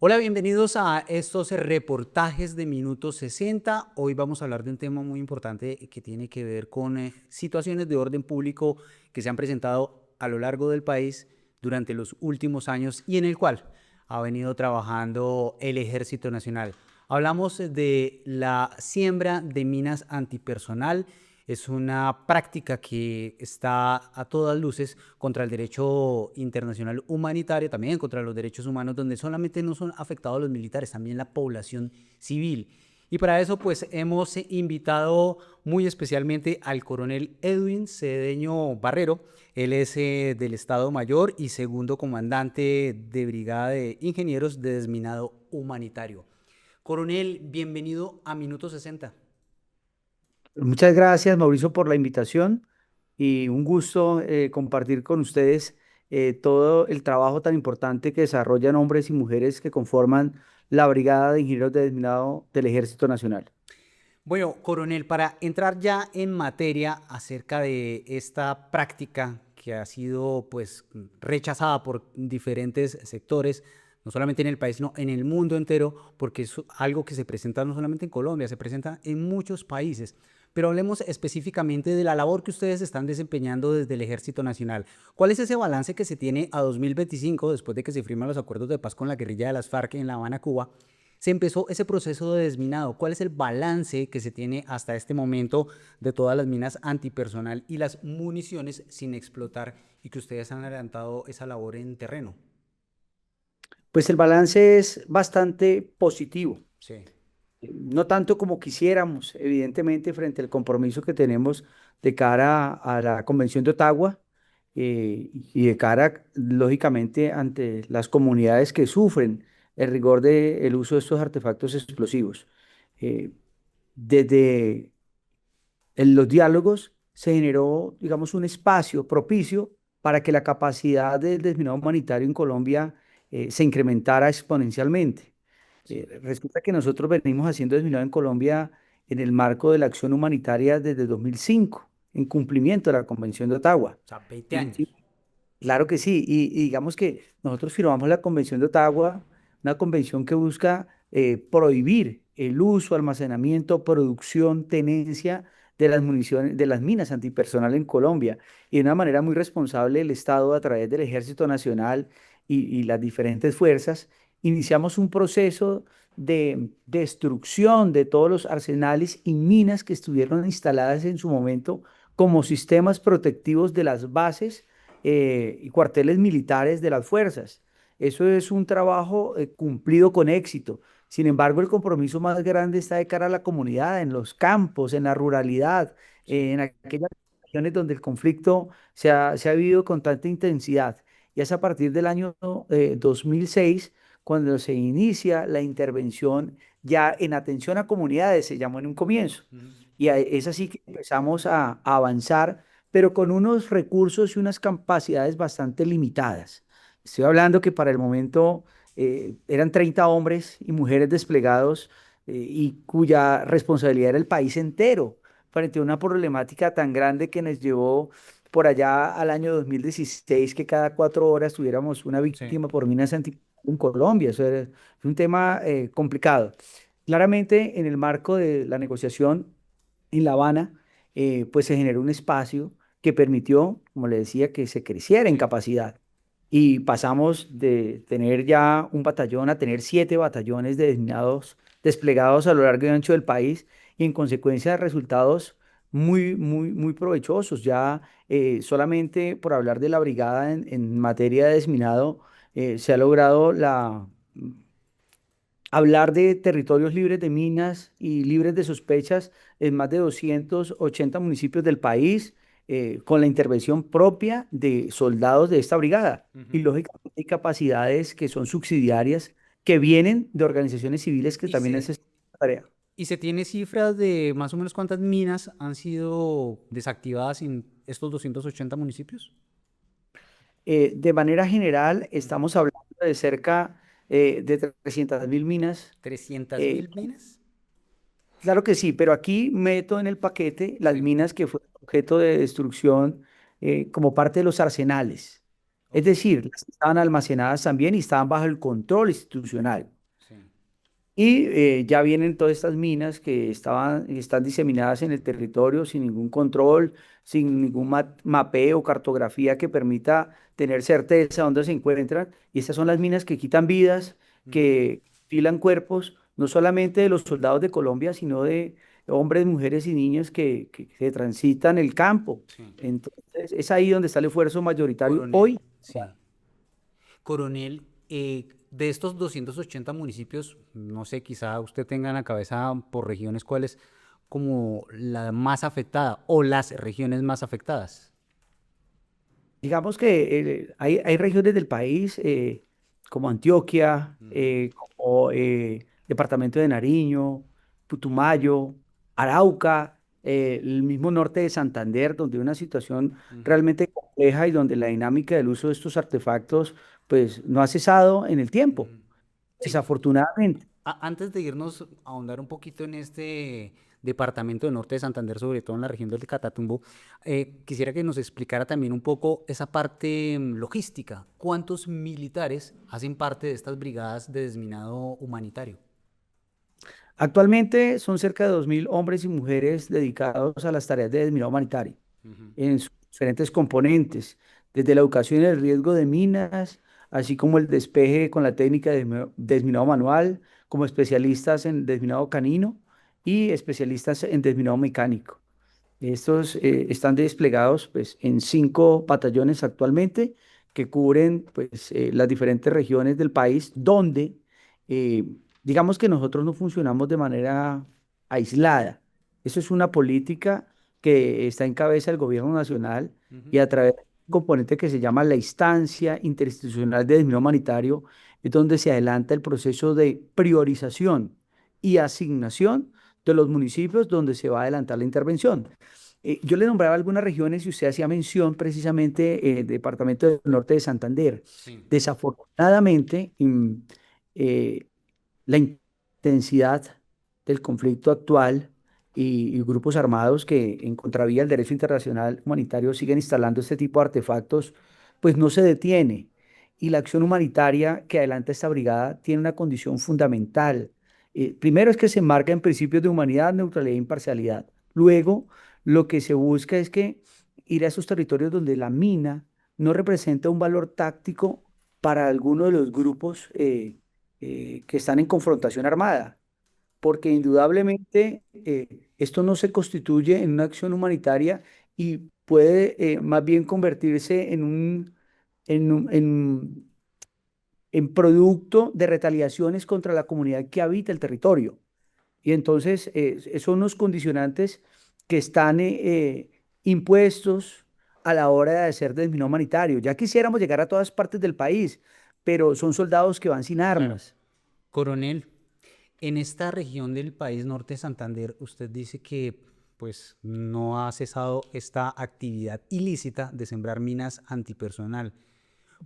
Hola, bienvenidos a estos reportajes de Minuto 60. Hoy vamos a hablar de un tema muy importante que tiene que ver con situaciones de orden público que se han presentado a lo largo del país durante los últimos años y en el cual ha venido trabajando el Ejército Nacional. Hablamos de la siembra de minas antipersonal. Es una práctica que está a todas luces contra el derecho internacional humanitario, también contra los derechos humanos, donde solamente no son afectados los militares, también la población civil. Y para eso pues hemos invitado muy especialmente al coronel Edwin Cedeño Barrero. Él es del Estado Mayor y segundo comandante de Brigada de Ingenieros de Desminado Humanitario. Coronel, bienvenido a Minuto 60. Muchas gracias, Mauricio, por la invitación y un gusto compartir con ustedes todo el trabajo tan importante que desarrollan hombres y mujeres que conforman la Brigada de Ingenieros de Desminado del Ejército Nacional. Bueno, coronel, para entrar ya en materia acerca de esta práctica que ha sido pues rechazada por diferentes sectores, no solamente en el país, sino en el mundo entero, porque es algo que se presenta no solamente en Colombia, se presenta en muchos países. Pero hablemos específicamente de la labor que ustedes están desempeñando desde el Ejército Nacional. ¿Cuál es ese balance que se tiene a 2025, después de que se firman los acuerdos de paz con la guerrilla de las FARC en La Habana, Cuba? Se empezó ese proceso de desminado. ¿Cuál es el balance que se tiene hasta este momento de todas las minas antipersonal y las municiones sin explotar y que ustedes han adelantado esa labor en terreno? Pues el balance es bastante positivo, Sí. no tanto como quisiéramos, evidentemente, frente al compromiso que tenemos de cara a la Convención de Ottawa y de cara, lógicamente, ante las comunidades que sufren el rigor del uso de estos artefactos explosivos. Eh, Desde en los diálogos se generó, digamos, un espacio propicio para que la capacidad del desminado humanitario en Colombia se incrementara exponencialmente. Sí. Resulta que nosotros venimos haciendo desminado en Colombia en el marco de la acción humanitaria desde 2005, en cumplimiento de la Convención de Ottawa. O sea, 20 Y años. sí, claro que sí, y digamos que nosotros firmamos la Convención de Ottawa, una convención que busca prohibir el uso, almacenamiento, producción, tenencia de las municiones, de las minas antipersonal en Colombia. Y de una manera muy responsable, el Estado, a través del Ejército Nacional y las diferentes fuerzas, iniciamos un proceso de destrucción de todos los arsenales y minas que estuvieron instaladas en su momento como sistemas protectivos de las bases y cuarteles militares de las fuerzas. Eso es un trabajo cumplido con éxito. Sin embargo, el compromiso más grande está de cara a la comunidad, en los campos, en la ruralidad, Sí. en aquellas regiones donde el conflicto se ha vivido con tanta intensidad. Y es a partir del año 2006 cuando se inicia la intervención ya en atención a comunidades, se llamó en un comienzo. Ujú. Y es así que empezamos a avanzar, pero con unos recursos y unas capacidades bastante limitadas. Estoy hablando que para el momento eran 30 hombres y mujeres desplegados y cuya responsabilidad era el país entero frente a una problemática tan grande que nos llevó por allá al año 2016 que cada 4 horas tuviéramos una Sí. víctima por minas anti en Colombia. Eso es un tema complicado. Claramente, en el marco de la negociación en La Habana, pues se generó un espacio que permitió, como le decía, que se creciera en Sí. capacidad. Y pasamos de tener ya un batallón a tener 7 batallones de designados desplegados a lo largo y ancho del país y en consecuencia resultados muy, muy, muy provechosos. Ya solamente por hablar de la brigada en materia de desminado, se ha logrado hablar de territorios libres de minas y libres de sospechas en más de 280 municipios del país, con la intervención propia de soldados de esta brigada. Y Ujú. lógicamente hay capacidades que son subsidiarias, que vienen de organizaciones civiles que Y también se, hacen esta tarea. y se tiene cifras de más o menos cuántas minas han sido desactivadas en estos 280 municipios. De manera general, Ujú. estamos hablando de cerca de 300.000 minas. 300 eh, mil minas. Claro que sí, pero aquí meto en el paquete las Sí. minas que fueron objeto de destrucción como parte de los arsenales. Es Ok, decir, las que estaban almacenadas también y estaban bajo el control institucional. sí. Y ya vienen todas estas minas que están diseminadas en el territorio sin ningún control, sin ningún mapeo, cartografía que permita tener certeza dónde se encuentran. Y estas son las minas que quitan vidas, Ujú, que filan cuerpos, no solamente de los soldados de Colombia, sino de hombres, mujeres y niños que transitan el campo. sí. Entonces, es ahí donde está el esfuerzo mayoritario Coronel, hoy. sí. Coronel, de estos 280 municipios, no sé, quizá usted tenga en la cabeza por regiones cuál es como la más afectada o las regiones más afectadas. Digamos que hay regiones del país como Antioquia, Ujú, como Departamento de Nariño, Putumayo, Arauca, el mismo norte de Santander, donde hay una situación ujú, realmente compleja y donde la dinámica del uso de estos artefactos pues no ha cesado en el tiempo, ujú. Sí, desafortunadamente. antes de irnos a ahondar un poquito en este departamento del norte de Santander, sobre todo en la región del Catatumbo, quisiera que nos explicara también un poco esa parte logística. ¿Cuántos militares hacen parte de estas brigadas de desminado humanitario? Actualmente son cerca de 2.000 hombres y mujeres dedicados a las tareas de desminado humanitario, Ujú, en sus diferentes componentes, desde la educación en el riesgo de minas, así como el despeje con la técnica de desminado manual, como especialistas en desminado canino y especialistas en desminado mecánico. Estos están desplegados pues, en 5 batallones actualmente que cubren pues, las diferentes regiones del país donde eh, digamos que nosotros no funcionamos de manera aislada. Eso es una política que está en cabeza del gobierno nacional ujú. y a través de un componente que se llama la instancia interinstitucional de desminado humanitario es donde se adelanta el proceso de priorización y asignación de los municipios donde se va a adelantar la intervención. Yo le nombraba algunas regiones y usted hacía mención precisamente departamento del norte de Santander. Sí, Desafortunadamente, eh, la intensidad del conflicto actual y grupos armados que en contravía del derecho internacional humanitario siguen instalando este tipo de artefactos, pues no se detiene. Y la acción humanitaria que adelanta esta brigada tiene una condición fundamental. Primero es que se enmarca en principios de humanidad, neutralidad e imparcialidad. Luego, lo que se busca es que ir a esos territorios donde la mina no representa un valor táctico para alguno de los grupos que están en confrontación armada, porque indudablemente esto no se constituye en una acción humanitaria y puede más bien convertirse en producto de retaliaciones contra la comunidad que habita el territorio. Y entonces son unos condicionantes que están impuestos a la hora de hacer desminado humanitario. Ya quisiéramos llegar a todas partes del país, pero son soldados que van sin claro. armas. Coronel, en esta región del país norte de Santander, usted dice que pues no ha cesado esta actividad ilícita de sembrar minas antipersonal.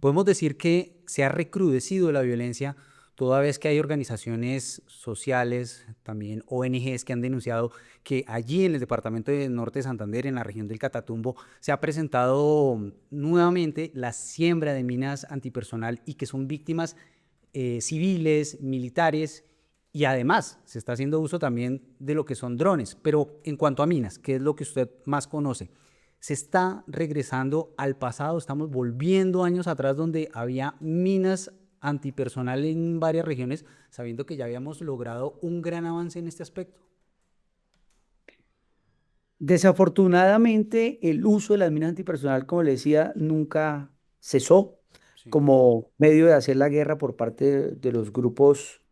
Podemos decir que se ha recrudecido la violencia toda vez que hay organizaciones sociales, también ONGs que han denunciado que allí en el departamento del norte de Santander, en la región del Catatumbo, se ha presentado nuevamente la siembra de minas antipersonal y que son víctimas civiles, militares y además se está haciendo uso también de lo que son drones. Pero en cuanto a minas, que es lo que usted más conoce, se está regresando al pasado, estamos volviendo años atrás donde había minas antipersonal en varias regiones, sabiendo que ya habíamos logrado un gran avance en este aspecto. Desafortunadamente, el uso de las minas antipersonal, como le decía, nunca cesó Sí. como medio de hacer la guerra por parte de los grupos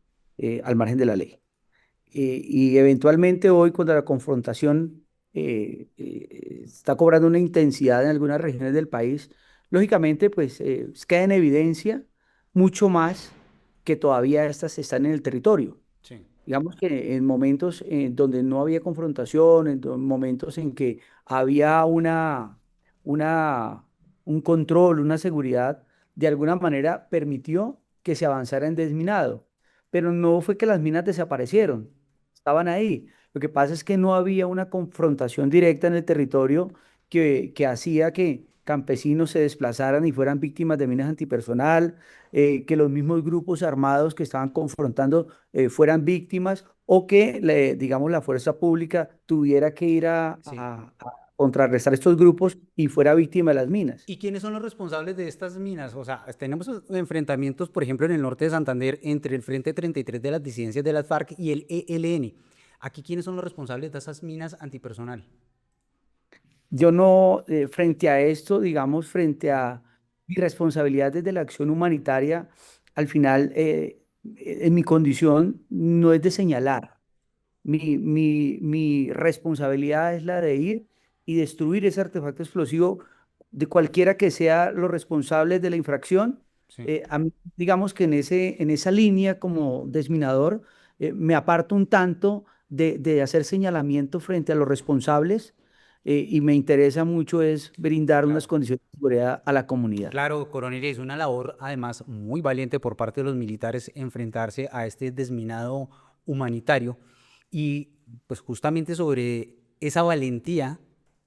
al margen de la ley. Y eventualmente hoy, cuando la confrontación está cobrando una intensidad en algunas regiones del país, lógicamente, pues queda en evidencia mucho más que todavía estas están en el territorio. Sí. Digamos que en momentos en donde no había confrontación, momentos en que había una, un control, una seguridad, de alguna manera permitió que se avanzara en desminado. Pero no fue que las minas desaparecieron, estaban ahí. Lo que pasa es que no había una confrontación directa en el territorio que hacía campesinos se desplazaran y fueran víctimas de minas antipersonal, que los mismos grupos armados que estaban confrontando fueran víctimas o que, digamos, la fuerza pública tuviera que ir Sí. a contrarrestar estos grupos y fuera víctima de las minas. ¿Y quiénes son los responsables de estas minas? O sea, tenemos enfrentamientos, por ejemplo, en el norte de Santander entre el Frente 33 de las disidencias de las FARC y el ELN. Aquí, ¿quiénes son los responsables de esas minas antipersonal? Yo no, frente a esto, digamos, frente a mi responsabilidad desde la acción humanitaria, al final, en mi condición no es de señalar. Mi responsabilidad es la de ir y destruir ese artefacto explosivo de cualquiera que sea los responsables de la infracción. Sí. Digamos que en esa línea como desminador, me aparto un tanto de hacer señalamiento frente a los responsables, y me interesa mucho es brindar unas Claro. condiciones de seguridad a la comunidad. Claro, coronel, es una labor además muy valiente por parte de los militares enfrentarse a este desminado humanitario. Y pues justamente sobre esa valentía,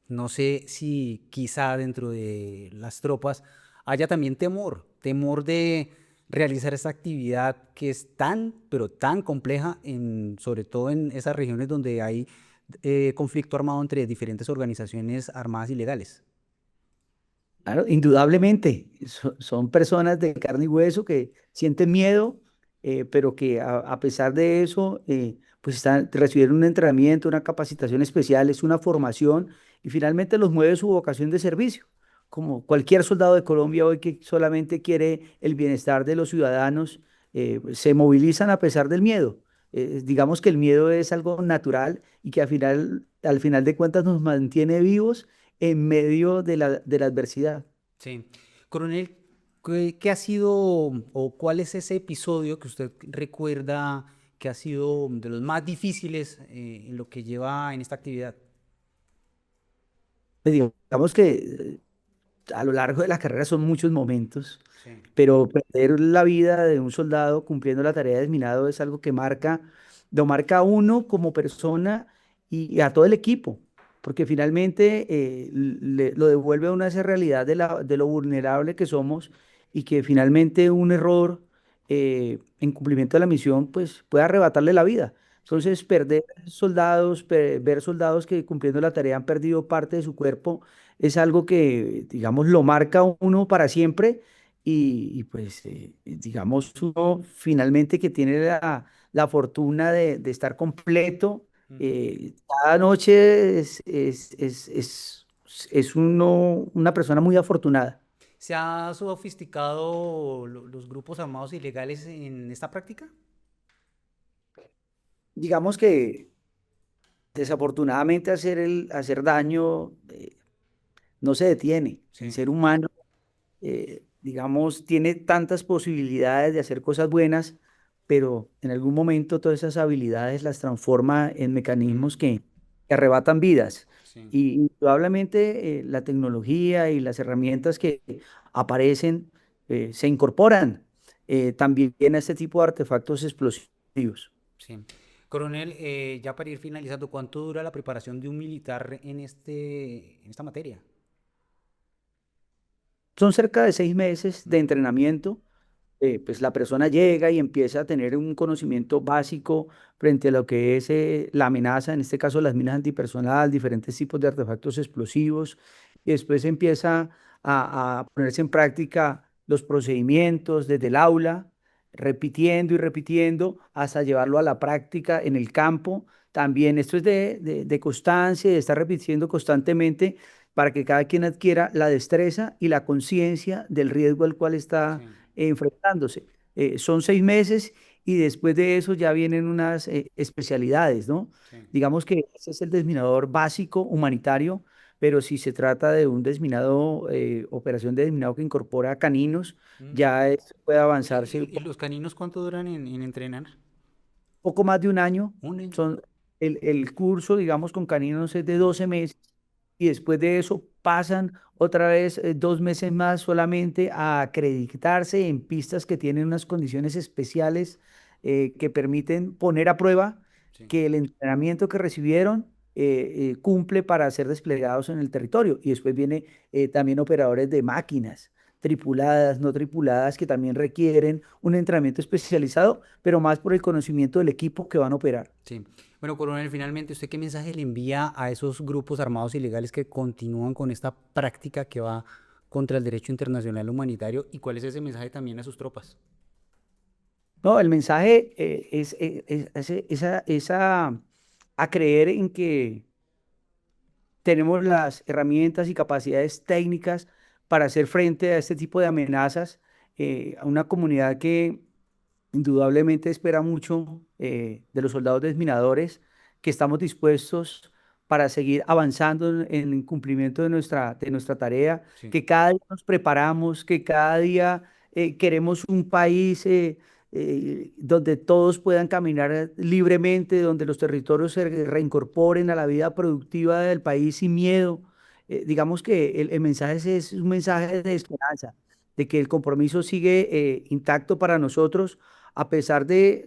no sé si quizá dentro de las tropas haya también temor, temor de realizar esta actividad que es tan, pero tan compleja, sobre todo en esas regiones donde hay conflicto armado entre diferentes organizaciones armadas ilegales. Claro, indudablemente, son personas de carne y hueso que sienten miedo, pero que a pesar de eso, pues recibieron un entrenamiento, una capacitación especial, es una formación y finalmente los mueve su vocación de servicio, como cualquier soldado de Colombia hoy que solamente quiere el bienestar de los ciudadanos, se movilizan a pesar del miedo. Digamos que el miedo es algo natural y que al final de cuentas nos mantiene vivos en medio de la adversidad. Sí. Coronel, ¿qué ha sido o cuál es ese episodio que usted recuerda que ha sido de los más difíciles en lo que lleva en esta actividad? Pues digamos que a lo largo de la carrera son muchos momentos, Sí. pero perder la vida de un soldado cumpliendo la tarea de desminado es algo que lo marca a uno como persona y a todo el equipo, porque finalmente lo devuelve a una esa realidad de lo vulnerable que somos y que finalmente un error en cumplimiento de la misión pues puede arrebatarle la vida. Entonces, perder soldados, ver soldados que cumpliendo la tarea han perdido parte de su cuerpo es algo que, digamos, lo marca a uno para siempre pues, digamos, uno finalmente que tiene la fortuna de estar completo, Ujú. cada noche es una persona muy afortunada. ¿Se ha sofisticado los grupos armados ilegales en esta práctica? Digamos que desafortunadamente hacer daño no se detiene. El Sí. ser humano, digamos, tiene tantas posibilidades de hacer cosas buenas, pero en algún momento todas esas habilidades las transforma en Mm, mecanismos que arrebatan vidas. sí. Y indudablemente la tecnología y las herramientas que aparecen se incorporan también a este tipo de artefactos explosivos. Sí. Coronel, ya para ir finalizando, ¿cuánto dura la preparación de un militar en esta materia? Son cerca de 6 meses de Mm, entrenamiento. Pues la persona llega y empieza a tener un conocimiento básico frente a lo que es la amenaza, en este caso las minas antipersonal, diferentes tipos de artefactos explosivos, y después empieza a ponerse en práctica los procedimientos desde el aula, repitiendo y repitiendo hasta llevarlo a la práctica en el campo. También esto es de constancia y de estar repitiendo constantemente para que cada quien adquiera la destreza y la conciencia del riesgo al cual está sí, enfrentándose. Son 6 meses y después de eso ya vienen unas especialidades, ¿no? sí. Digamos que ese es el desminador básico humanitario, pero si se trata de un desminado, operación de desminado que incorpora caninos, Mm. ya puede Uy, avanzarse un ¿y los caninos cuánto duran en entrenar? poco más de un año. Un año. Son, el curso, digamos, con caninos es de 12 meses y después de eso pasan otra vez 2 meses más solamente a acreditarse en pistas que tienen unas condiciones especiales que permiten poner a prueba Sí. que el entrenamiento que recibieron cumple para ser desplegados en el territorio. Y después viene también operadores de máquinas tripuladas, no tripuladas, que también requieren un entrenamiento especializado, pero más por el conocimiento del equipo que van a operar. Sí. Bueno, coronel, finalmente, ¿usted qué mensaje le envía a esos grupos armados ilegales que continúan con esta práctica que va contra el derecho internacional humanitario? ¿Y cuál es ese mensaje también a sus tropas? No, el mensaje a creer en que tenemos las herramientas y capacidades técnicas para hacer frente a este tipo de amenazas, a una comunidad que indudablemente espera mucho de los soldados desminadores, que estamos dispuestos para seguir avanzando en el cumplimiento de nuestra tarea, Sí. que cada día nos preparamos, que cada día queremos un país donde todos puedan caminar libremente, donde los territorios se reincorporen a la vida productiva del país sin miedo. Digamos que el mensaje es un mensaje de esperanza, de que el compromiso sigue intacto para nosotros a pesar de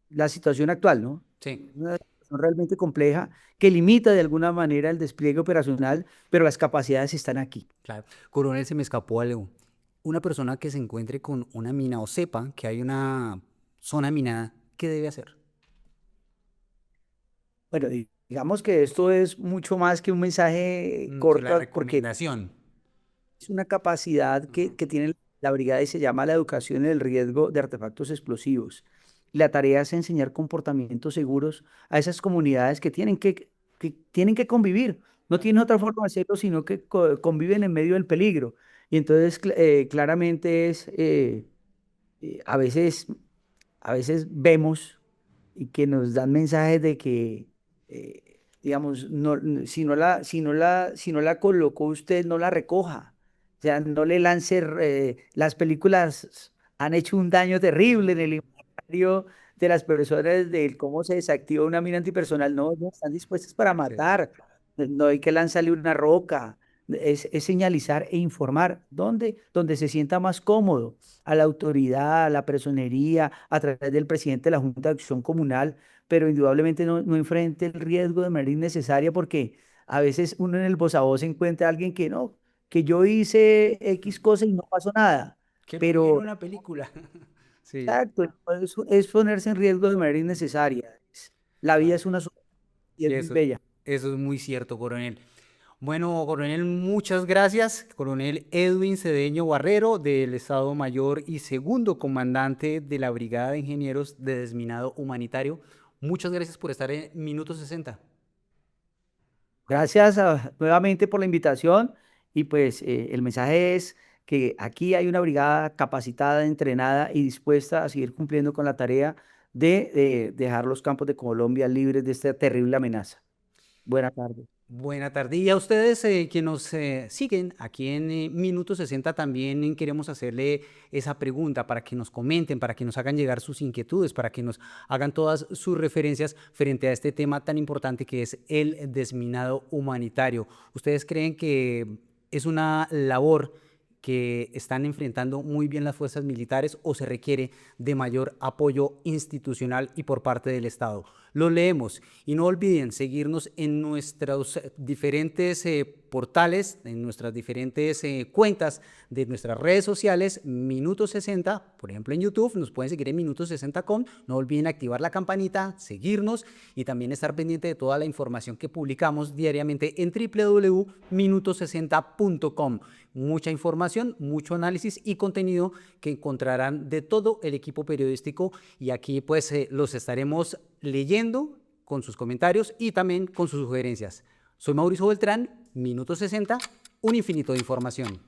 la situación actual, ¿no? Sí, Una situación realmente compleja que limita de alguna manera el despliegue operacional, pero las capacidades están aquí. claro. Coronel, se me escapó algo. Una persona que se encuentre con una mina o sepa que hay una zona minada, ¿qué debe hacer? Bueno, digamos que esto es mucho más que un mensaje Sí, la corto, porque recomendación. es una capacidad Ujú. que tiene la brigada y se llama la educación en el riesgo de artefactos explosivos. La tarea es enseñar comportamientos seguros a esas comunidades que tienen que convivir. No Claro. tienen otra forma de hacerlo, sino que conviven en medio del peligro. Y entonces, claramente eh, a veces, a veces vemos y que nos dan mensajes de que, digamos, si no la colocó usted, no la recoja. O sea, no le lance, las películas han hecho un daño terrible en el imaginario de las personas de cómo se desactiva una mina antipersonal. No, no están dispuestas para Sí. matar. No hay que lanzarle una roca. Es señalizar e informar. ¿Dónde? Donde se sienta más cómodo a la autoridad, a la personería, a través del presidente de la Junta de Acción Comunal, pero indudablemente no enfrente el riesgo de manera innecesaria porque a veces uno en el voz a voz encuentra a alguien que no, que yo hice X cosa y no pasó nada, Que lo vi en pero una película. Sí, exacto, es ponerse en riesgo de manera innecesaria. La vida claro. es una sola y Sí, es muy bella. eso es muy cierto, coronel. Bueno, coronel, muchas gracias. Coronel Edwin Cedeño Barrero, del Estado Mayor y segundo comandante de la Brigada de Ingenieros de Desminado Humanitario. Muchas gracias por estar en Minuto 60. Gracias nuevamente por la invitación y pues el mensaje es que aquí hay una brigada capacitada, entrenada y dispuesta a seguir cumpliendo con la tarea de dejar los campos de Colombia libres de esta terrible amenaza. Buenas tardes. Buena tarde. Y a ustedes que nos siguen aquí en Minuto 60 también queremos hacerle esa pregunta para que nos comenten, para que nos hagan llegar sus inquietudes, para que nos hagan todas sus referencias frente a este tema tan importante que es el desminado humanitario. ¿Ustedes creen que es una labor que están enfrentando muy bien las fuerzas militares o se requiere de mayor apoyo institucional y por parte del Estado? Lo leemos y no olviden seguirnos en nuestros diferentes portales, en nuestras diferentes cuentas de nuestras redes sociales, Minuto 60, por ejemplo en YouTube, nos pueden seguir en Minuto60.com, no olviden activar la campanita, seguirnos y también estar pendiente de toda la información que publicamos diariamente en www.minuto60.com. Mucha información, mucho análisis y contenido que encontrarán de todo el equipo periodístico y aquí pues los estaremos leyendo con sus comentarios y también con sus sugerencias. Soy Mauricio Beltrán, Minuto 60, un infinito de información.